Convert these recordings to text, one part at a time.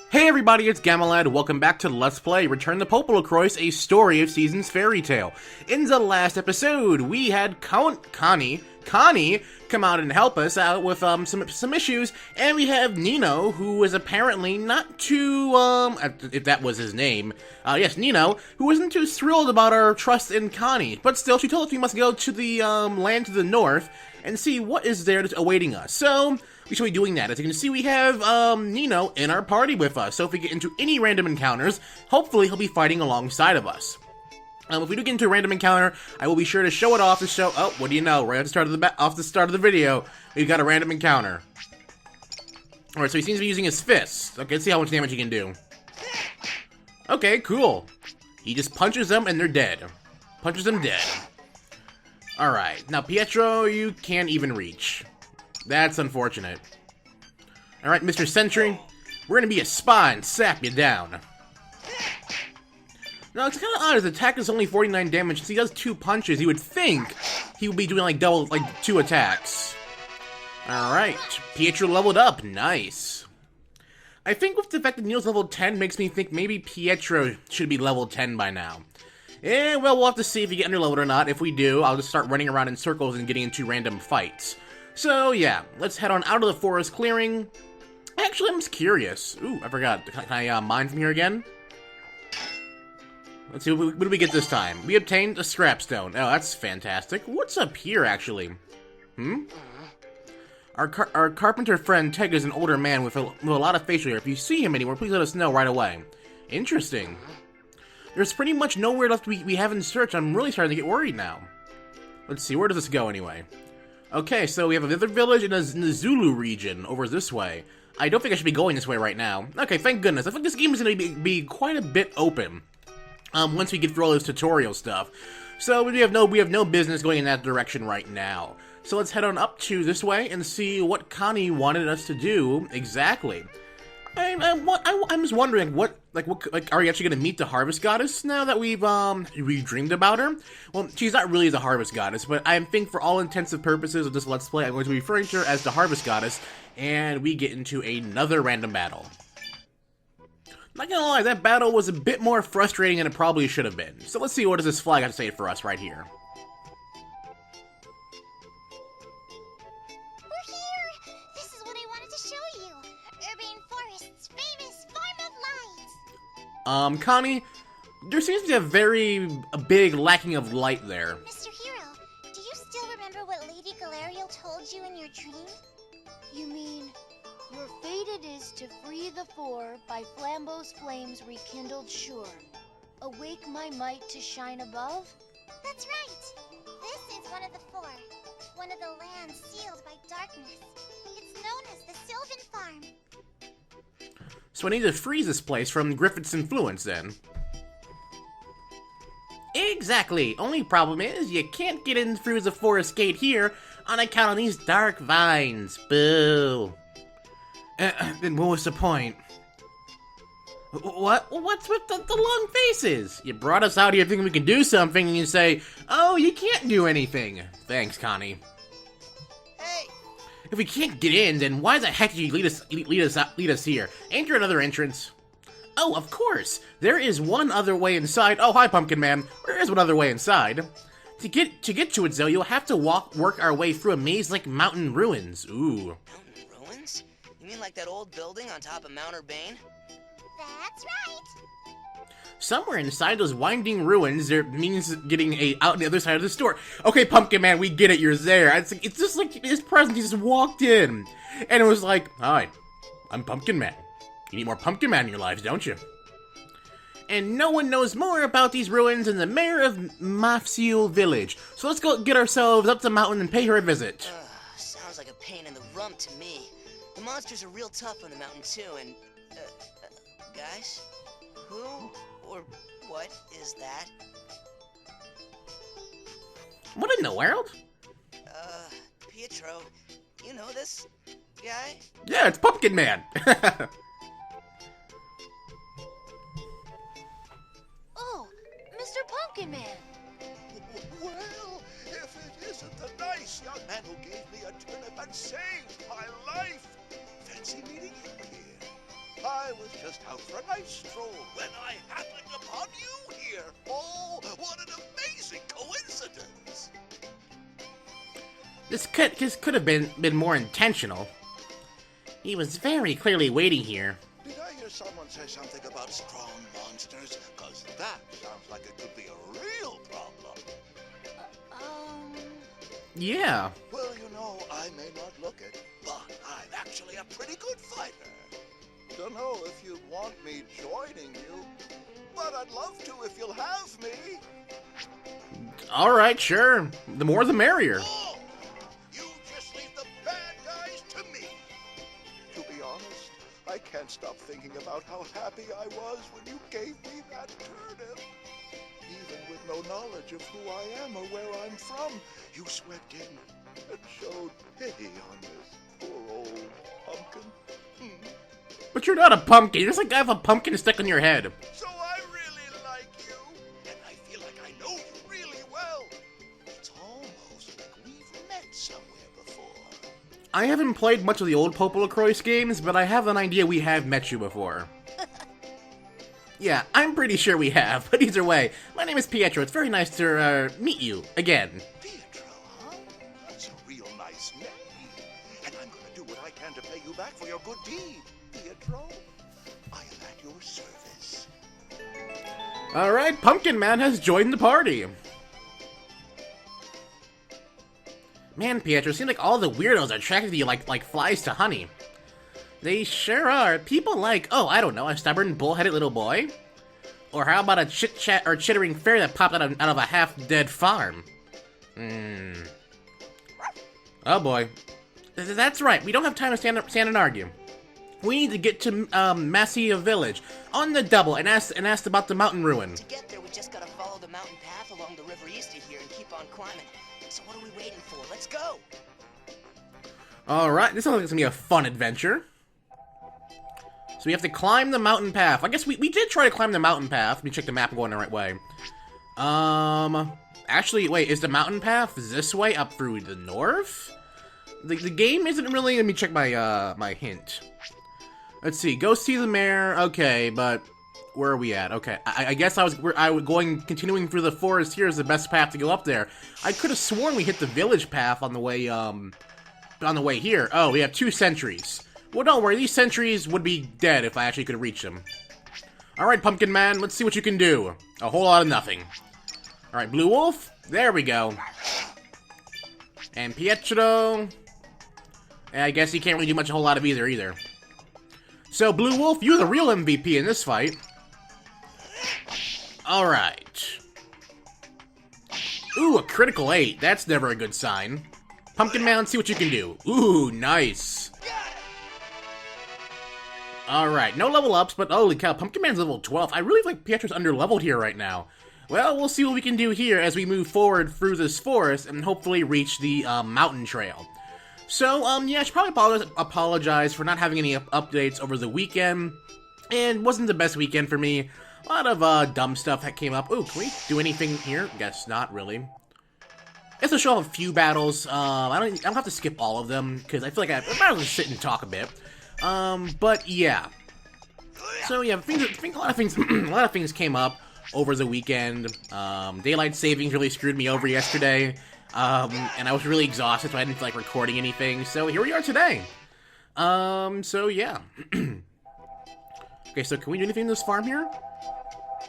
Hey everybody, it's Gamalad. Welcome back to Let's Play Return to Popolocrois, a Story of Seasons fairy tale. In the last episode, we had Connie come out and help us out with some issues, and we have Nino, who is apparently not too, if that was his name, yes, Nino, who isn't too thrilled about our trust in Connie, but still, she told us we must go to the, land to the north, and see what is there that's awaiting us. So, we should be doing that. As you can see, we have, Nino in our party with us, so if we get into any random encounters, hopefully he'll be fighting alongside of us. If we do get into a random encounter, I will be sure to show it off to show. Oh, what do you know? Right at the start of the video, we've got a random encounter. All right, so he seems to be using his fists. Okay, let's see how much damage he can do. Okay, cool. He just punches them and they're dead. Punches them dead. All right, now Pietro, you can't even reach. That's unfortunate. All right, Mr. Sentry, we're gonna be a spy and sap you down. Now, it's kind of odd, his attack is only 49 damage. Since he does 2 punches, you would think he would be doing like 2 attacks. Alright, Pietro leveled up, nice. I think with the fact that Neil's level 10 makes me think maybe Pietro should be level 10 by now. Eh, well, we'll have to see if we get underleveled or not. If we do, I'll just start running around in circles and getting into random fights. So, yeah, let's head on out of the forest clearing. Actually, I'm just curious. Ooh, I forgot. Can I mine from here again? Let's see, what do we get this time? We obtained a scrap stone. Oh, that's fantastic. What's up here, actually? Our carpenter friend, Teg, is an older man with a lot of facial hair. If you see him anywhere, please let us know right away. Interesting. There's pretty much nowhere left we haven't searched. I'm really starting to get worried now. Let's see, where does this go, anyway? Okay, so we have another village in the Zulu region, over this way. I don't think I should be going this way right now. Okay, thank goodness. I think this game is going to be quite a bit open. Once we get through all this tutorial stuff. So we have no business going in that direction right now. So let's head on up to this way and see what Connie wanted us to do exactly. I'm just wondering, what are we actually gonna meet the Harvest Goddess now that we've dreamed about her? Well, she's not really the Harvest Goddess, but I think for all intents and purposes of this Let's Play, I'm going to be referring to her as the Harvest Goddess, and we get into another random battle. Not gonna lie, that battle was a bit more frustrating than it probably should have been. So let's see what does this flag have to say for us right here. We're here! This is what I wanted to show you. Urbane Forest's famous Farm of Lights. Connie, there seems to be a big lacking of light there. Mr. Hero, do you still remember what Lady Galariel told you in your dream? You mean, your fate it is to free the four by Flambeau's flames rekindled sure. Awake my might to shine above? That's right. This is one of the four. One of the lands sealed by darkness. It's known as the Sylvan Farm. So I need to freeze this place from Griffith's influence then. Exactly. Only problem is you can't get in through the forest gate here on account of these dark vines. Boo. Then what was the point? What's with the long faces? You brought us out here thinking we can do something, and you say, oh, you can't do anything. Thanks, Connie. Hey! If we can't get in, then why the heck did you lead us here? Ain't there another entrance? Oh, of course. There is one other way inside. Oh, hi, Pumpkin Man. There is one other way inside. To get to it, though, you'll have to work our way through a maze like mountain ruins. Ooh. Mountain ruins? You mean like that old building on top of Mount Urbane? That's right. Somewhere inside those winding ruins, there means getting out the other side of the store. Okay, Pumpkin Man, we get it. You're there. It's just like his presence. He just walked in, and it was like, "Hi, I'm Pumpkin Man. You need more Pumpkin Man in your lives, don't you?" And no one knows more about these ruins than the mayor of Mathieu village. So let's go get ourselves up the mountain and pay her a visit. Sounds like a pain in the rump to me. The monsters are real tough on the mountain too, and guys, who or what is that? What in the world? Pietro, you know this guy? Yeah, it's Pumpkin Man. Oh, Mr. Pumpkin Man. Well, if it isn't the nice young man who gave me a turnip and saved my life. Fancy meeting you here. I was just out for a nice stroll when I happened upon you here. Oh, what an amazing coincidence! This could have been more intentional. He was very clearly waiting here. Did I hear someone say something about strong monsters? Because that sounds like it could be a real problem. Yeah. Well, you know, I may not look it, but I'm actually a pretty good fighter. Don't know if you'd want me joining you, but I'd love to if you'll have me. Alright, sure. The more the merrier. Oh, you just leave the bad guys to me. To be honest, I can't stop thinking about how happy I was when you gave me that turnip. Even with no knowledge of who I am or where I'm from, you swept in and showed pity on this poor old pumpkin. But you're not a pumpkin. You're just like I have a pumpkin stuck on your head. So I really like you, and I feel like I know you really well. It's almost like we've met somewhere before. I haven't played much of the old Popolocrois games, but I have an idea we have met you before. Yeah, I'm pretty sure we have, but either way, my name is Pietro. It's very nice to meet you again. Pietro, huh? That's a real nice name. And I'm gonna do what I can to pay you back for your good deed, Pietro. I am at your service. Alright, Pumpkin Man has joined the party. Man, Pietro, seems like all the weirdos are attracted to you like flies to honey. They sure are. People like, oh, I don't know, a stubborn, bullheaded little boy? Or how about a chit-chat or chittering fairy that popped out of a half-dead farm? Oh boy. That's right, we don't have time to stand and argue. We need to get to Mathieu village on the double and ask about the mountain ruin. To get there, we just gotta follow the mountain path along the river east of here and keep on climbing. So what are we waiting for? Let's go! Alright, this sounds like it's gonna be a fun adventure. So we have to climb the mountain path. I guess we did try to climb the mountain path. Let me check the map and go in the right way. Actually, wait, is the mountain path this way up through the north? The game isn't really, let me check my, my hint. Let's see, go see the mayor, okay, but where are we at? Okay, I guess I was continuing through the forest here is the best path to go up there. I could have sworn we hit the village path on the way here. Oh, we have 2 sentries. Well, don't worry, these sentries would be dead if I actually could reach them. Alright, Pumpkin Man, let's see what you can do. A whole lot of nothing. Alright, Blue Wolf, there we go. And Pietro. And I guess he can't really do much a whole lot of either. So, Blue Wolf, you're the real MVP in this fight. Alright. Ooh, a critical 8. That's never a good sign. Pumpkin Man, let's see what you can do. Ooh, nice. Alright, no level ups, but holy cow, Pumpkin Man's level 12. I really feel like Pietro's under-leveled here right now. Well, we'll see what we can do here as we move forward through this forest and hopefully reach the mountain trail. So, yeah, I should probably apologize for not having any updates over the weekend. And wasn't the best weekend for me. A lot of dumb stuff that came up. Ooh, can we do anything here? Guess not really. I guess I'll show off a few battles. I don't have to skip all of them because I feel like I might as well sit and talk a bit. But yeah. So yeah, a lot of things came up over the weekend. Daylight savings really screwed me over yesterday. And I was really exhausted, so I didn't feel like recording anything. So here we are today. So yeah. Okay, so can we do anything in this farm here?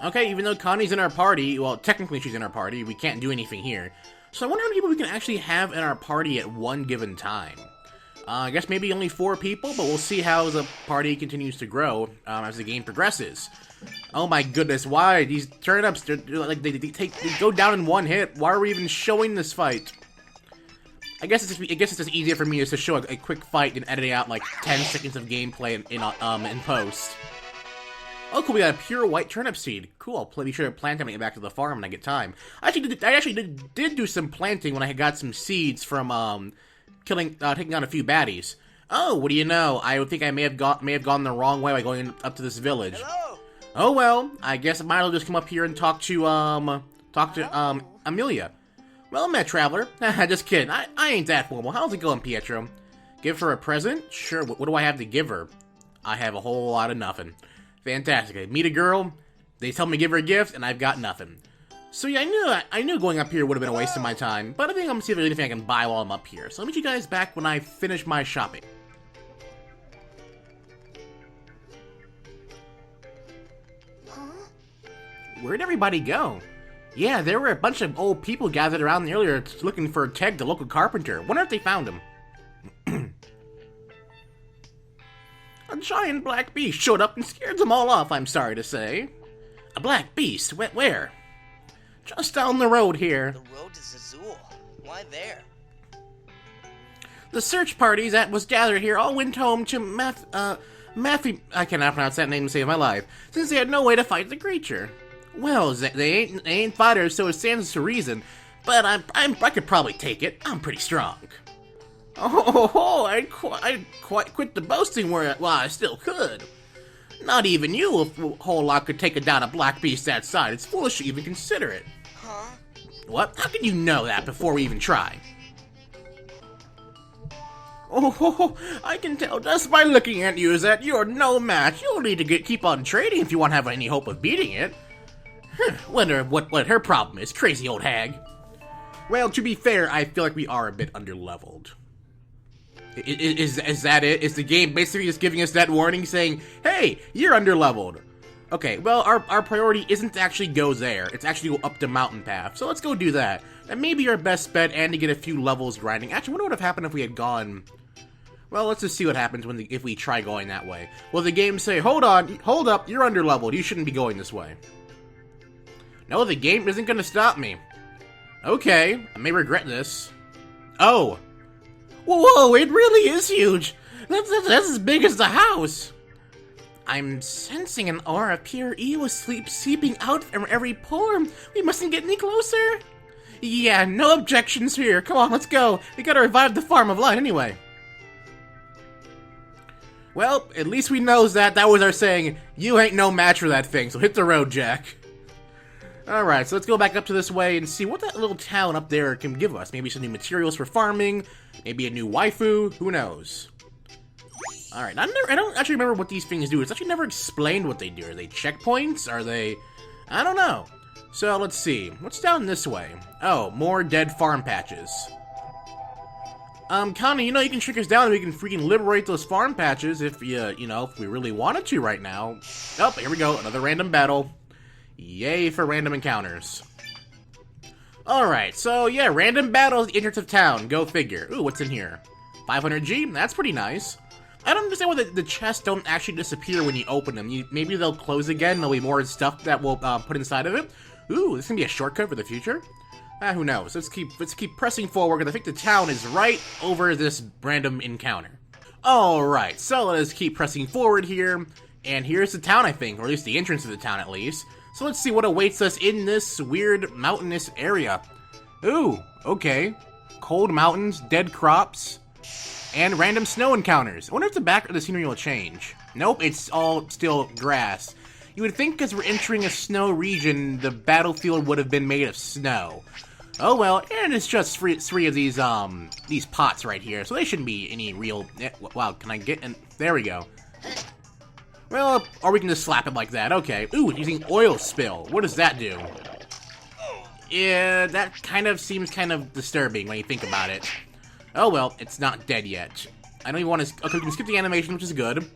Okay, even though Connie's in our party, well, technically she's in our party, we can't do anything here. So I wonder how many people we can actually have in our party at one given time. I guess maybe only 4 people, but we'll see how the party continues to grow as the game progresses. Oh my goodness, why? These turnips, they're like, they go down in one hit. Why are we even showing this fight? I guess it's just easier for me just to show a quick fight and edit it out like 10 seconds of gameplay in post. Oh, cool, we got a pure white turnip seed. Cool, I'll be sure to plant them and get back to the farm when I get time. I actually did do some planting when I had got some seeds from, taking on a few baddies. Oh, what do you know? I would think I may have gone the wrong way by going up to this village. Hello. Oh well, I guess I might as well just come up here and talk to Amelia. Well met, traveler. Just kidding. I ain't that formal. How's it going, Pietro? Give her a present? Sure. What do I have to give her? I have a whole lot of nothing. Fantastic. I meet a girl, they tell me to give her a gift, and I've got nothing. So yeah, I knew going up here would have been a waste of my time, but I think I'm gonna see if there's anything I can buy while I'm up here. So I'll meet you guys back when I finish my shopping. Huh? Where'd everybody go? Yeah, there were a bunch of old people gathered around earlier looking for Keg, the local carpenter. Wonder if they found him. A giant black beast showed up and scared them all off, I'm sorry to say. A black beast? Where? Just down the road here. The road to Zazul. Why there? The search parties that was gathered here all went home to Mathieu, I cannot pronounce that name to save my life, since they had no way to fight the creature. Well, they ain't fighters, so it stands to reason, but I could probably take it. I'm pretty strong. I'd quite quit the boasting while I still could. Not even you, a whole lot, could take down a black beast that size. It's foolish to even consider it. Huh? What? How can you know that before we even try? Oh, I can tell just by looking at you that you're no match. You'll need to keep on trading if you want to have any hope of beating it. Wonder what her problem is, crazy old hag. Well, to be fair, I feel like we are a bit underleveled. Is that it? Is the game basically just giving us that warning saying, hey, you're underleveled? Okay, well, our priority isn't to actually go there. It's actually go up the mountain path. So let's go do that. That may be our best bet and to get a few levels grinding. Actually, I wonder what would have happened if we had gone... Well, let's just see what happens if we try going that way. Will the game say, hold up, you're underleveled. You shouldn't be going this way. No, the game isn't going to stop me. Okay, I may regret this. Oh. Whoa, it really is huge. That's as big as the house. I'm sensing an aura of pure evil seeping out from every pore. We mustn't get any closer. Yeah, no objections here. Come on, let's go. We gotta revive the farm of light anyway. Well, at least we knows that was our saying, you ain't no match for that thing, so hit the road, Jack. Alright, so let's go back up to this way and see what that little town up there can give us. Maybe some new materials for farming, maybe a new waifu, who knows. Alright, I don't actually remember what these things do. It's actually never explained what they do. Are they checkpoints? Are they... I don't know. So, let's see. What's down this way? Oh, more dead farm patches. Connie, you know you can shrink us down and we can freaking liberate those farm patches if if we really wanted to right now. Oh, here we go. Another random battle. Yay for random encounters. Alright, so yeah, random battle at the entrance of town. Go figure. Ooh, what's in here? 500G? That's pretty nice. I don't understand why the chests don't actually disappear when you open them. Maybe they'll close again, there'll be more stuff that we'll put inside of it. Ooh, this is gonna be a shortcut for the future? Who knows? Let's keep pressing forward, because I think the town is right over this random encounter. Alright, so let's keep pressing forward here. And here's the town, I think, or at least the entrance of the town, at least. So let's see what awaits us in this weird mountainous area. Ooh, okay. Cold mountains, dead crops, and random snow encounters. I wonder if the back of the scenery will change. Nope, it's all still grass. You would think because we're entering a snow region, the battlefield would have been made of snow. Oh well, and it's just three of these pots right here, so they shouldn't be any real... Wow, can I get... There we go. Well, or we can just slap it like that. Okay. Ooh, using oil spill. What does that do? Yeah, that kind of seems kind of disturbing when you think about it. Oh well, it's not dead yet. I don't even want to... Okay, we can skip the animation, which is good.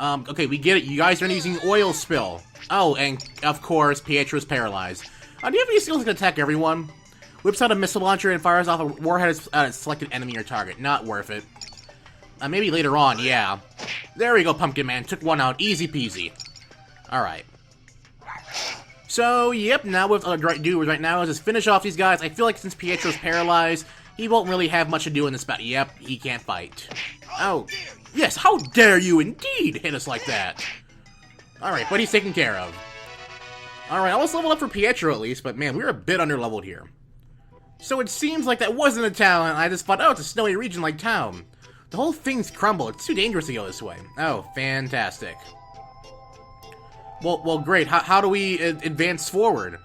Okay, we get it. You guys are using oil spill. Oh, and of course, Pietro's paralyzed. Do you have any skills that can attack everyone? Whips out a missile launcher and fires off a warhead at a selected enemy or target. Not worth it. Maybe later on, yeah. There we go, Pumpkin Man. Took one out. Easy peasy. Alright. So, yep, now what we've got to do right now is just finish off these guys. I feel like since Pietro's paralyzed, he won't really have much to do in this battle. Yep, he can't fight. Oh, yes, how dare you indeed hit us like that. Alright, but he's taken care of. Alright, I was leveled up for Pietro at least, but man, we're a bit underleveled here. So it seems like that wasn't a town, and I just thought, oh, it's a snowy region like town. The whole thing's crumbled. It's too dangerous to go this way. Oh, fantastic. Well, great. How do we advance forward?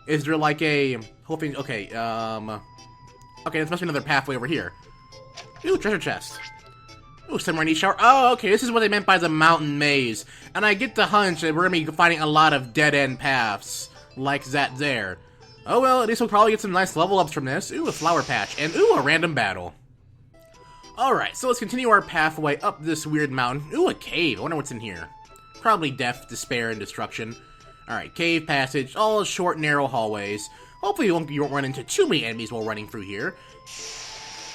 Is there like a whole thing? Okay, okay, there must be another pathway over here. Ooh, treasure chest. Ooh, some rainy shower. Oh, okay, this is what they meant by the mountain maze. And I get the hunch that we're gonna be finding a lot of dead-end paths like that there. Oh well, at least we'll probably get some nice level ups from this. Ooh, a flower patch. And ooh, a random battle. Alright, so let's continue our pathway up this weird mountain. Ooh, a cave. I wonder what's in here. Probably death, despair, and destruction. Alright, cave passage. All short, narrow hallways. Hopefully you won't run into too many enemies while running through here.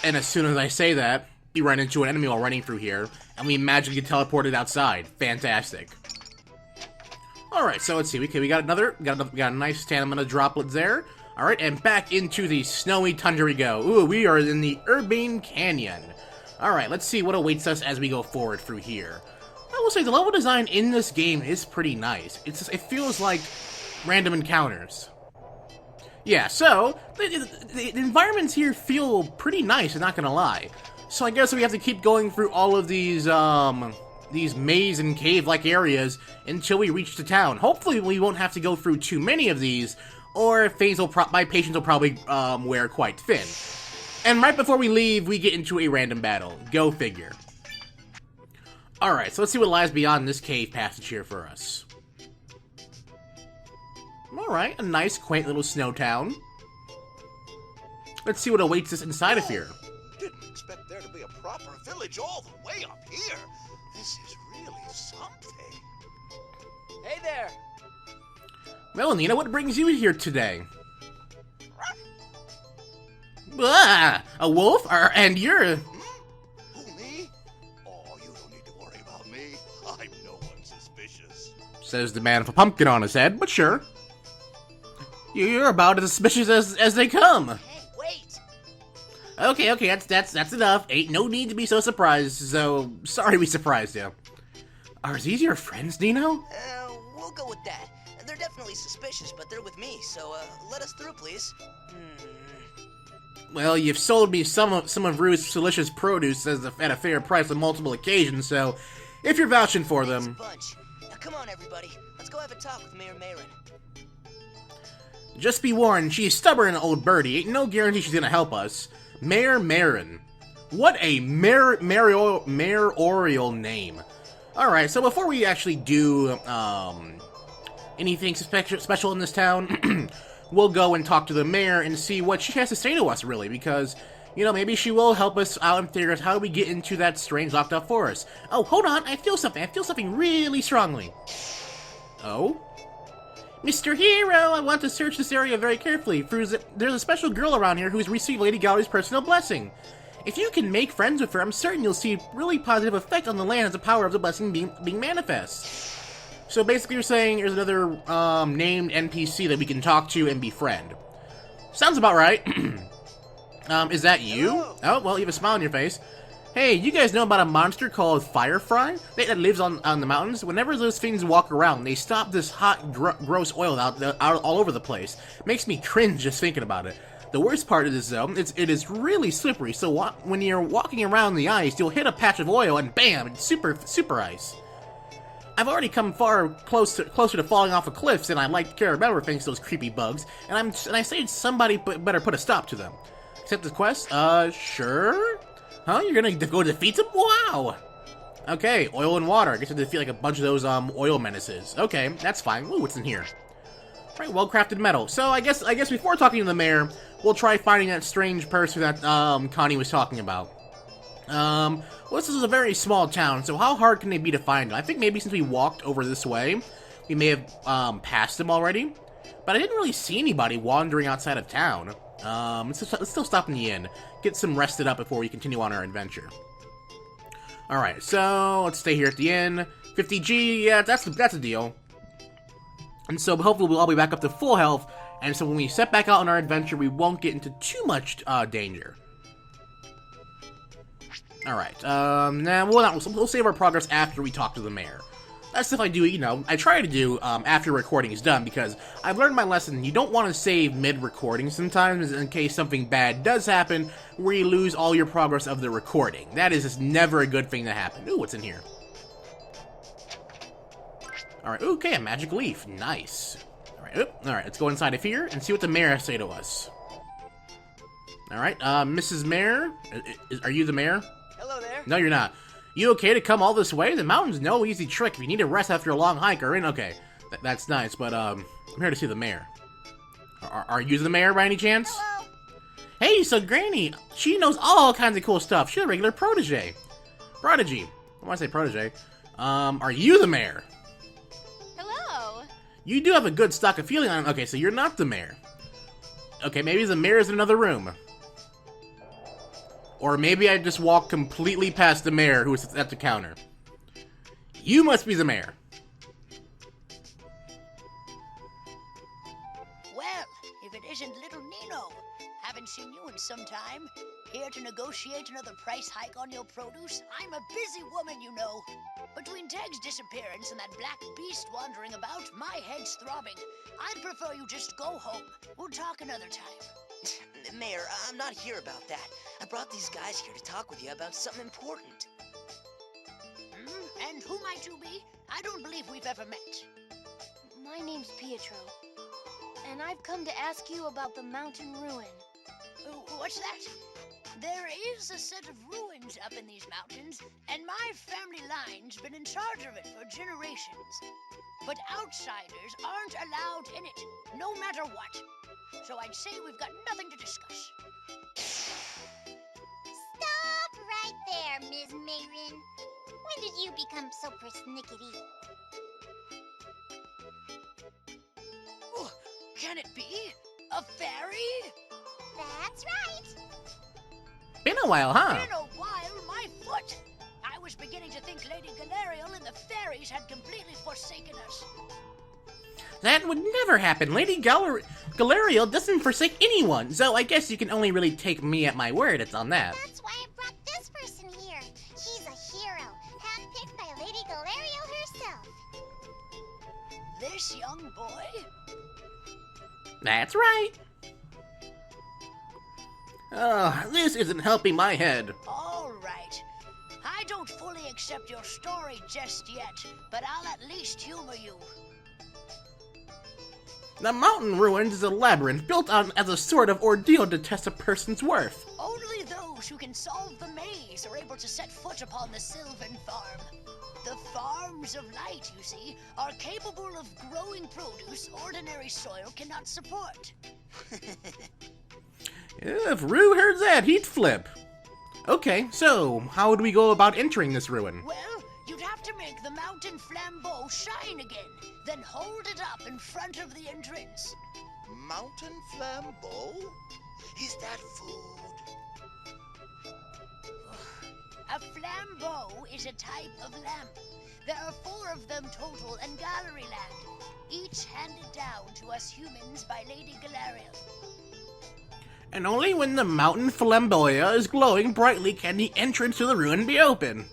And as soon as I say that, we run into an enemy while running through here, and we magically get teleported outside. Fantastic. Alright, so let's see. Okay, we got a nice stamina droplet there. Alright, and back into the snowy tundra we go. Ooh, we are in the Urbane Canyon. Alright, let's see what awaits us as we go forward through here. I will say the level design in this game is pretty nice. It feels like random encounters. Yeah, so the environments here feel pretty nice, I'm not gonna lie. So I guess we have to keep going through all of these maze and cave-like areas until we reach the town. Hopefully we won't have to go through too many of these, or my patience will probably wear quite thin. And right before we leave, we get into a random battle. Go figure. Alright, so let's see what lies beyond this cave passage here for us. Alright, a nice, quaint little snow town. Let's see what awaits us inside of here. Didn't expect there to be a proper village all the way up here. This is really something. Hey there! Well, Nina, what brings you here today? Ah, a wolf? And you're... Who, me? Oh, you don't need to worry about me. I'm no one suspicious. Says the man with a pumpkin on his head, but sure. You're about as suspicious as they come. Hey, wait! Okay, that's enough. Ain't no need to be so surprised, so sorry we surprised you. Are these your friends, Dino? We'll go with that. They're definitely suspicious, but they're with me, so let us through, please. Well, you've sold me some of Rue's delicious produce at a fair price on multiple occasions, so if you're vouching for them... Bunch. Now come on, everybody. Let's go have a talk with Mayor Marin. Just be warned, she's stubborn, old birdie. Ain't no guarantee she's gonna help us. Mayor Marin. What a mayoral name. Alright, so before we actually do, anything special in this town, we'll go and talk to the mayor and see what she has to say to us, really, because, you know, maybe she will help us out and figure out how we get into that strange locked-up forest. Oh, hold on, I feel something really strongly. Oh? Mr. Hero, I want to search this area very carefully. There's a special girl around here who's received Lady Gallery's personal blessing. If you can make friends with her, I'm certain you'll see a really positive effect on the land as the power of the blessing being manifest. So basically you're saying there's another named NPC that we can talk to and befriend. Sounds about right. Is that you? Hello. Oh, well, you have a smile on your face. Hey, you guys know about a monster called Firefly that lives on the mountains? Whenever those things walk around, they stop this hot, gross oil out all over the place. Makes me cringe just thinking about it. The worst part of this, though, it is really slippery, so when you're walking around the ice, you'll hit a patch of oil and bam, it's super ice. I've already come far closer to falling off of cliffs than I'd like to care about thanks to those creepy bugs, and I say somebody better put a stop to them. Accept this quest? Sure? Huh? You're gonna go defeat them? Wow! Okay, oil and water. I guess to defeat like a bunch of those oil menaces. Okay, that's fine. Ooh, what's in here? Right, well-crafted metal. So I guess before talking to the mayor, we'll try finding that strange person that Connie was talking about. Well, this is a very small town, so how hard can they be to find? I think maybe since we walked over this way, we may have passed them already. But I didn't really see anybody wandering outside of town. Let's still stop in the inn, get some rested up before we continue on our adventure. Alright, so let's stay here at the inn. 50G, yeah, that's a deal. And so hopefully we'll all be back up to full health, and so when we set back out on our adventure, we won't get into too much danger. Alright, now we'll save our progress after we talk to the mayor. That's stuff I do, you know, I try to do after recording is done, because I've learned my lesson. You don't want to save mid-recording sometimes in case something bad does happen, where you lose all your progress of the recording. That is just never a good thing to happen. Ooh, what's in here? Alright, okay, a magic leaf. Nice. Alright, let's go inside of here and see what the mayor has to say to us. Alright, Mrs. Mayor? Are you the mayor? Hello there. No, you're not. You okay to come all this way? The mountain's no easy trick if you need to rest after a long hike or in. Okay, that's nice, but I'm here to see the mayor. Are you the mayor by any chance? Hello. Hey, so Granny, she knows all kinds of cool stuff. She's a regular prodigy. Prodigy. I want to say protege. Are you the mayor? Hello. You do have a good stock of feeling on. Okay, so you're not the mayor. Okay, maybe the mayor's in another room. Or maybe I just walked completely past the mayor who was at the counter. You must be the mayor. Well, if it isn't little Nino. Haven't seen you in some time. Here to negotiate another price hike on your produce? I'm a busy woman, you know. Between Teg's disappearance and that black beast wandering about, my head's throbbing. I'd prefer you just go home. We'll talk another time. Mayor, I'm not here about that. I brought these guys here to talk with you about something important. And who might you be? I don't believe we've ever met. My name's Pietro, and I've come to ask you about the mountain ruin. What's that? There is a set of ruins up in these mountains, and my family line's been in charge of it for generations. But outsiders aren't allowed in it, no matter what. So I'd say we've got nothing to discuss. Stop right there, Ms. Mayrin. When did you become so persnickety? Oh, can it be? A fairy? That's right. Been a while, huh? In a while, my foot! I was beginning to think Lady Galariel and the fairies had completely forsaken us. That would never happen. Lady Galariel doesn't forsake anyone, so I guess you can only really take me at my word on that. That's why I brought this person here. He's a hero, handpicked by Lady Galariel herself. This young boy? That's right. This isn't helping my head. All right. I don't fully accept your story just yet, but I'll at least humor you. The mountain ruins is a labyrinth built on as a sort of ordeal to test a person's worth. Only those who can solve the maze are able to set foot upon the Sylvan Farm. The farms of light, you see, are capable of growing produce ordinary soil cannot support. If Rue heard that, he'd flip. Okay, so how would we go about entering this ruin? Well, you'd have to make the mountain flambeau shine again, then hold it up in front of the entrance. Mountain flambeau? Is that food? A flambeau is a type of lamp. There are 4 of them total in Gallery Land, each handed down to us humans by Lady Galariel. And only when the mountain flamboya is glowing brightly can the entrance to the ruin be open.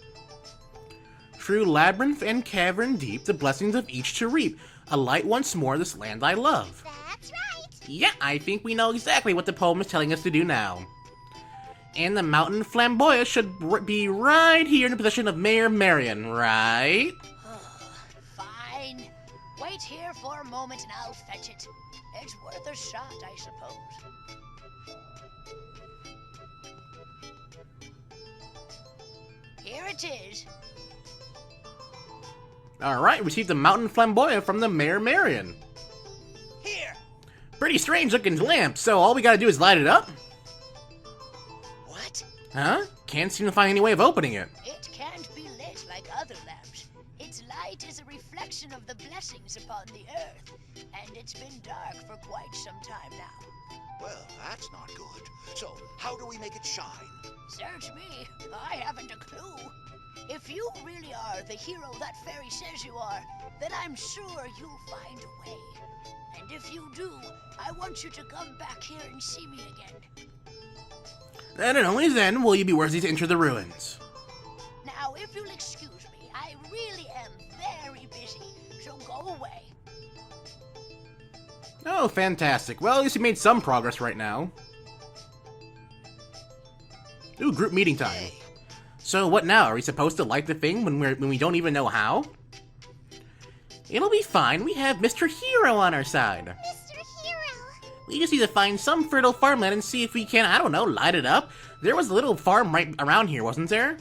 Through labyrinth and cavern deep, the blessings of each to reap. A light once more this land I love. That's right. Yeah, I think we know exactly what the poem is telling us to do now. And the mountain flamboya should be right here in the possession of Mayor Marion, right? Fine. Wait here for a moment and I'll fetch it. It's worth a shot, I suppose. Here it is. Alright, received the mountain flamboya from the Mayor Marion. Here! Pretty strange looking lamp, so all we gotta do is light it up? What? Huh? Can't seem to find any way of opening it. It can't be lit like other lamps. Its light is a reflection of the blessings upon the earth, and it's been dark for quite some time now. Well, that's not good. So, how do we make it shine? Search me. I haven't a clue. If you really are the hero that fairy says you are, then I'm sure you'll find a way. And if you do, I want you to come back here and see me again. Then and only then will you be worthy to enter the ruins. Now, if you'll excuse me, I really am very busy, so go away. Oh, fantastic. Well, at least you made some progress right now. Ooh, group meeting time. Hey, So what now? Are we supposed to light the thing when we don't even know how? It'll be fine. We have Mr. Hero on our side. Mr. Hero. We just need to find some fertile farmland and see if we can, I don't know, light it up. There was a little farm right around here, wasn't there?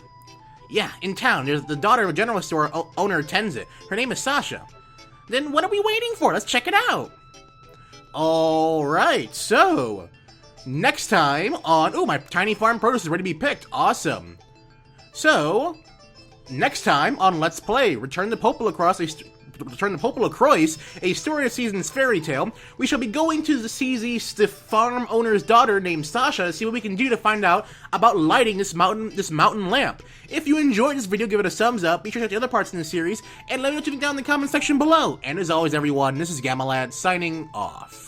Yeah, in town. There's the daughter of a general store owner attends it. Her name is Sasha. Then what are we waiting for? Let's check it out. Alright, so next time on... Ooh, my tiny farm produce is ready to be picked. Awesome. So, next time on Let's Play Return to Popolocrois, a story of seasons fairy tale, we shall be going to the CZ farm owner's daughter named Sasha to see what we can do to find out about lighting this mountain lamp. If you enjoyed this video, give it a thumbs up, be sure to check the other parts in the series, and let me know what you think down in the comment section below. And as always, everyone, this is Gamalad signing off.